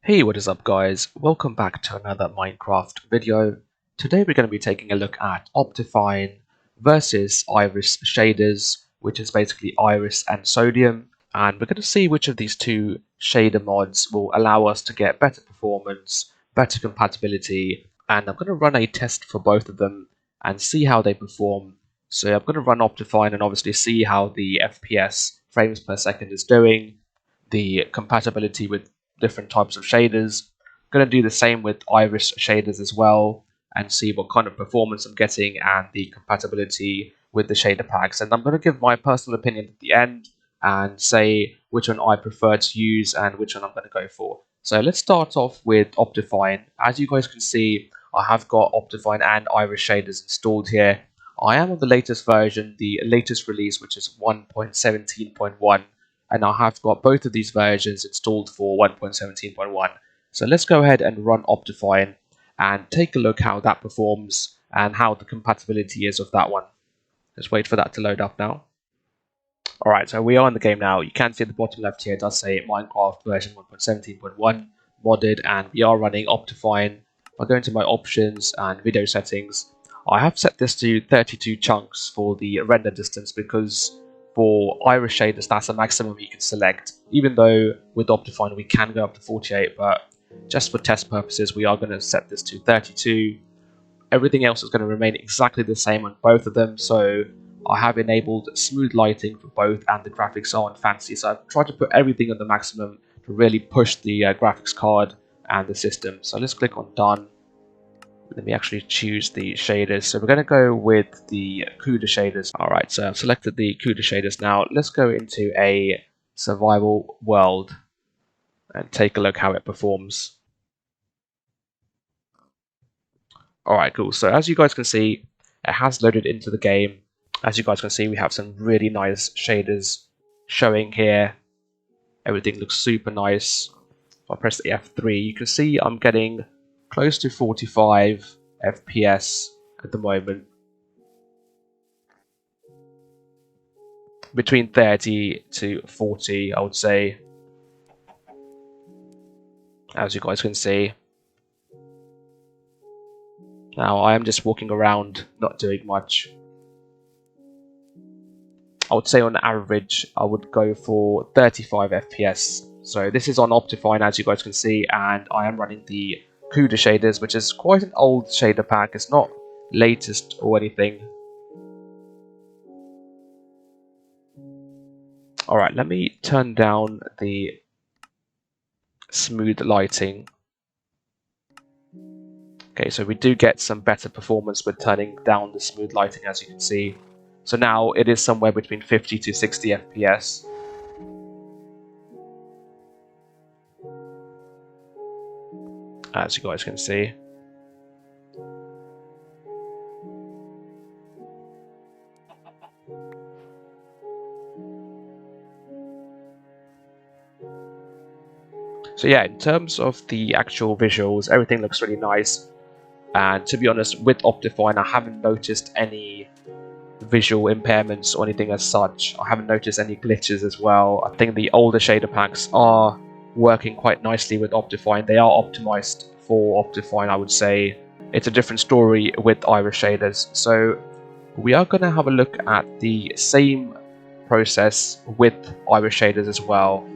Hey, what is up guys? Welcome back to another Minecraft video. Today we're going to be taking a look at OptiFine versus Iris Shaders, which is basically Iris and Sodium, and we're going to see which of these two shader mods will allow us to get better performance, better compatibility, and I'm going to run a test for both of them and see how they perform. So I'm going to run OptiFine and obviously see how the FPS frames per second is doing, the compatibility with different types of shaders. I'm going to do the same with Iris shaders as well and see what kind of performance I'm getting and the compatibility with the shader packs. And I'm going to give my personal opinion at the end and say which one I prefer to use and which one I'm going to go for. So let's start off with OptiFine. As you guys can see, I have got OptiFine and Iris shaders installed here. I am on the latest version, the latest release, which is 1.17.1. and I have got both of these versions installed for 1.17.1. So let's go ahead and run OptiFine and take a look how that performs and how the compatibility is of that one. Just wait for that to load up now. Alright, so we are in the game now. You can see at the bottom left here it does say Minecraft version 1.17.1 modded, and we are running OptiFine. I'll go into my options and video settings. I have set this to 32 chunks for the render distance because for Iris shaders that's a maximum you can select, even though with OptiFine we can go up to 48, but just for test purposes we are going to set this to 32. Everything else is going to remain exactly the same on both of them, so I have enabled smooth lighting for both and the graphics are on fancy, so I've tried to put everything on the maximum to really push the graphics card and the system. So let's click on done. Let me actually choose the shaders. So we're going to go with the Kuda shaders. Alright, so I've selected the Kuda shaders now. Let's go into a survival world and take a look how it performs. Alright, cool. So as you guys can see, it has loaded into the game. As you guys can see, we have some really nice shaders showing here. Everything looks super nice. If I press the F3, you can see I'm getting close to 45 FPS at the moment. Between 30 to 40, I would say. As you guys can see. Now I am just walking around, not doing much. I would say on average, I would go for 35 FPS. So this is on OptiFine, as you guys can see, and I am running the Kuda shaders, which is quite an old shader pack. It's not latest or anything. Alright, let me turn down the smooth lighting. Okay, so we do get some better performance with turning down the smooth lighting, as you can see. So now it is somewhere between 50 to 60 FPS. As you guys can see. So yeah, in terms of the actual visuals, everything looks really nice. And to be honest, with OptiFine, I haven't noticed any visual impairments or anything as such. I haven't noticed any glitches as well. I think the older shader packs are working quite nicely with OptiFine. They are optimized for OptiFine, I would say. It's a different story with Iris shaders. So we are going to have a look at the same process with Iris shaders as well.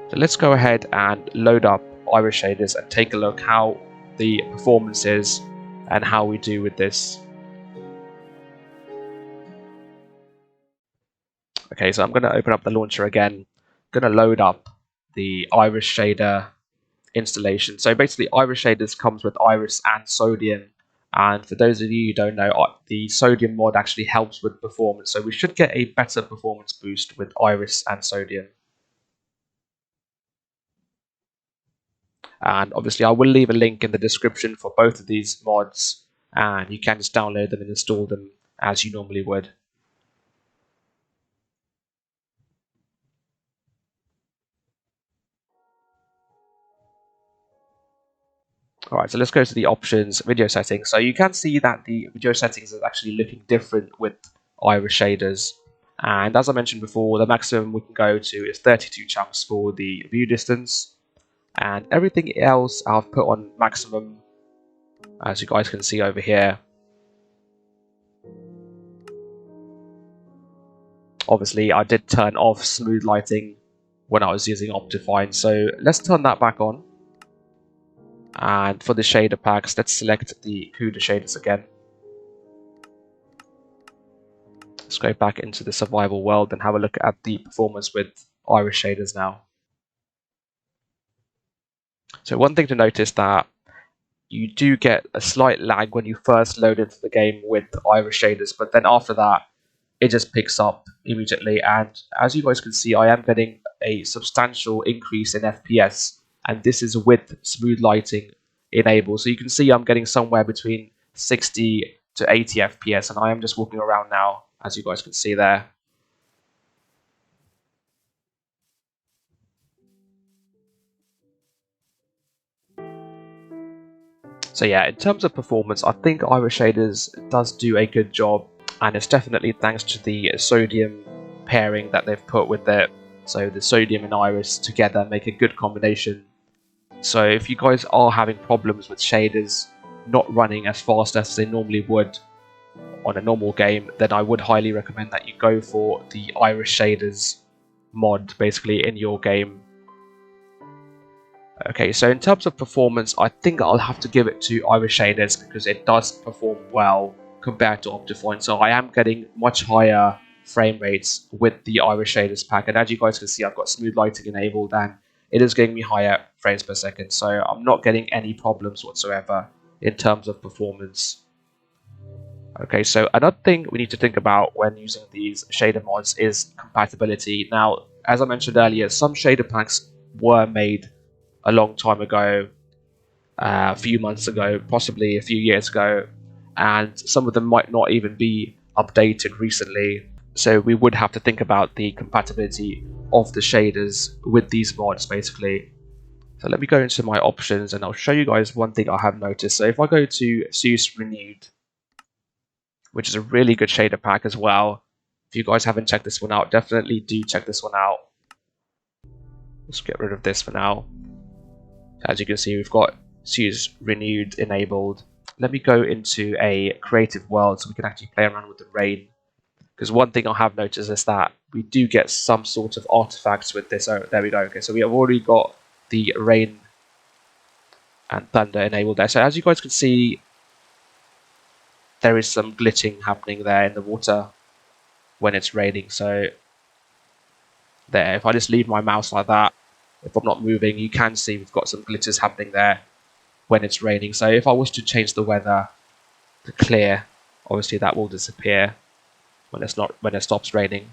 So let's go ahead and load up Iris shaders and take a look how the performance is and how we do with this. Okay, so I'm going to open up the launcher again. I'm going to load up the Iris shader installation. So basically Iris shaders comes with Iris and Sodium, and for those of you who don't know, the Sodium mod actually helps with performance, so we should get a better performance boost with Iris and Sodium. And obviously I will leave a link in the description for both of these mods, and you can just download them and install them as you normally would. Alright, so let's go to the options, video settings. So you can see that the video settings is actually looking different with Iris shaders. And as I mentioned before, the maximum we can go to is 32 chunks for the view distance. And everything else I've put on maximum, as you guys can see over here. Obviously, I did turn off smooth lighting when I was using OptiFine, so let's turn that back on. And for the shader packs, let's select the Kuda shaders again. Let's go back into the survival world and have a look at the performance with Iris shaders now. So one thing to notice that you do get a slight lag when you first load into the game with Iris shaders, but then after that, it just picks up immediately. And as you guys can see, I am getting a substantial increase in FPS, and this is with smooth lighting enabled. So you can see I'm getting somewhere between 60 to 80 FPS, and I am just walking around now, as you guys can see there. So yeah, in terms of performance, I think Iris Shaders does do a good job, and it's definitely thanks to the sodium pairing that they've put with it. So the sodium and iris together make a good combination. So if you guys are having problems with shaders not running as fast as they normally would on a normal game, then I would highly recommend that you go for the Iris Shaders mod basically in your game. Okay, so in terms of performance, I think I'll have to give it to Iris Shaders because it does perform well compared to OptiFine. So I am getting much higher frame rates with the Iris Shaders pack, and as you guys can see, I've got smooth lighting enabled and it is giving me higher frames per second, so I'm not getting any problems whatsoever in terms of performance. Okay, so another thing we need to think about when using these shader mods is compatibility. Now, as I mentioned earlier, some shader packs were made a long time ago, a few months ago, possibly a few years ago, and some of them might not even be updated recently. So we would have to think about the compatibility of the shaders with these mods basically. So let me go into my options and I'll show you guys one thing I have noticed. So if I go to Seus Renewed, which is a really good shader pack as well, if you guys haven't checked this one out, definitely do check this one out. Let's get rid of this for now. As you can see, we've got Seus Renewed enabled. Let me go into a creative world so we can actually play around with the rain. Because one thing I have noticed is that we do get some sort of artifacts with this. Oh, there we go. Okay, so we have already got the rain and thunder enabled there. So as you guys can see, there is some glitching happening there in the water when it's raining. So there, if I just leave my mouse like that, if I'm not moving, you can see we've got some glitches happening there when it's raining. So if I was to change the weather to clear, obviously that will disappear when it stops raining.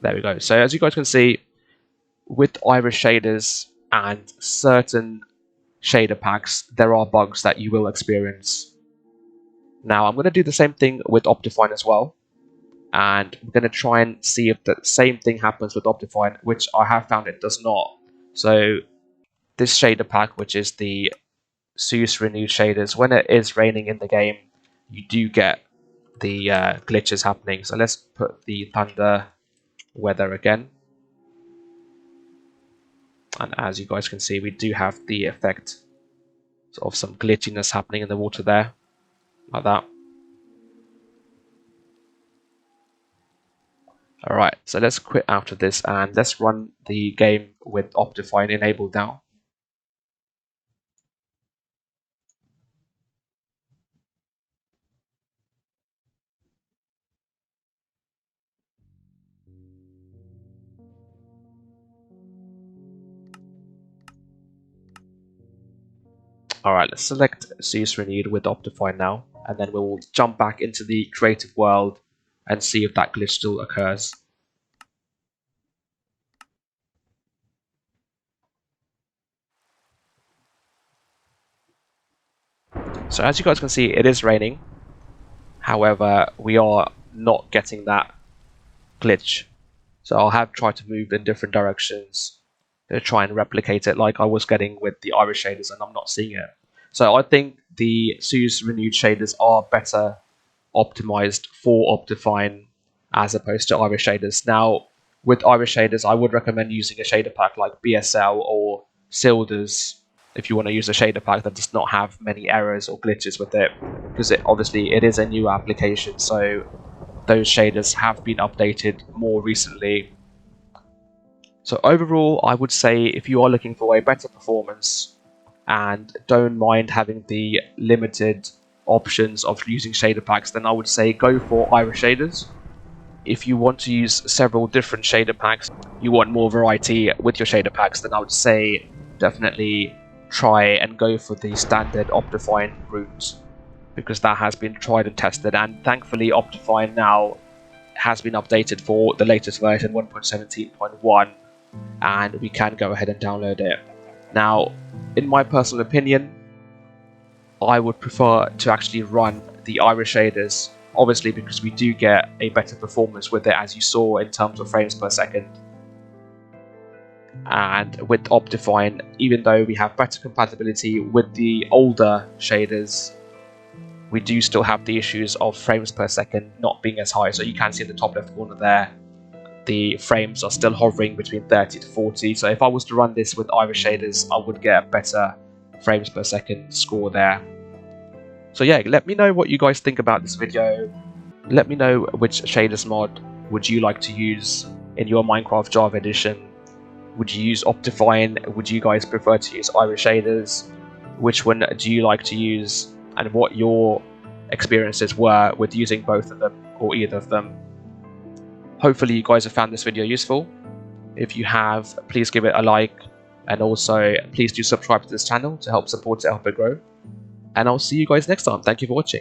There we go. So as you guys can see, with Iris shaders and certain shader packs, there are bugs that you will experience. Now I'm going to do the same thing with OptiFine as well, and we're going to try and see if the same thing happens with OptiFine, which I have found it does not. So this shader pack, which is the Seus Renewed Shaders, when it is raining in the game, you do get the glitches happening. So let's put the thunder weather again, and as you guys can see, we do have the effect of some glitchiness happening in the water there, like that. Alright, so let's quit out of this and let's run the game with OptiFine enabled now. Alright, let's select Seus Renewed with OptiFine now, and then we'll jump back into the creative world and see if that glitch still occurs. So as you guys can see, it is raining. However, we are not getting that glitch. So I'll have tried to move in different directions to try and replicate it like I was getting with the Iris shaders, and I'm not seeing it. So I think the Seus Renewed shaders are better optimized for OptiFine, as opposed to Iris Shaders. Now, with Iris Shaders, I would recommend using a shader pack like BSL or Shaders if you want to use a shader pack that does not have many errors or glitches with it, because obviously it is a new application, so those shaders have been updated more recently. So overall, I would say if you are looking for a better performance and don't mind having the limited options of using shader packs, then I would say go for Iris Shaders. If you want to use several different shader packs, you want more variety with your shader packs, then I would say definitely try and go for the standard OptiFine route, because that has been tried and tested, and thankfully OptiFine now has been updated for the latest version 1.17.1, and we can go ahead and download it. Now, in my personal opinion, I would prefer to actually run the Iris Shaders, obviously because we do get a better performance with it, as you saw in terms of frames per second. And with OptiFine, even though we have better compatibility with the older shaders, we do still have the issues of frames per second not being as high. So you can see in the top left corner there, the frames are still hovering between 30 to 40. So if I was to run this with Iris Shaders, I would get a better frames per second score there. So yeah, let me know what you guys think about this video. Let me know which shaders mod would you like to use in your Minecraft Java edition. Would you use OptiFine? Would you guys prefer to use Iris Shaders? Which one do you like to use, and what your experiences were with using both of them or either of them? Hopefully you guys have found this video useful. If you have, please give it a like, and also please do subscribe to this channel to help support it, help it grow. And I'll see you guys next time. Thank you for watching.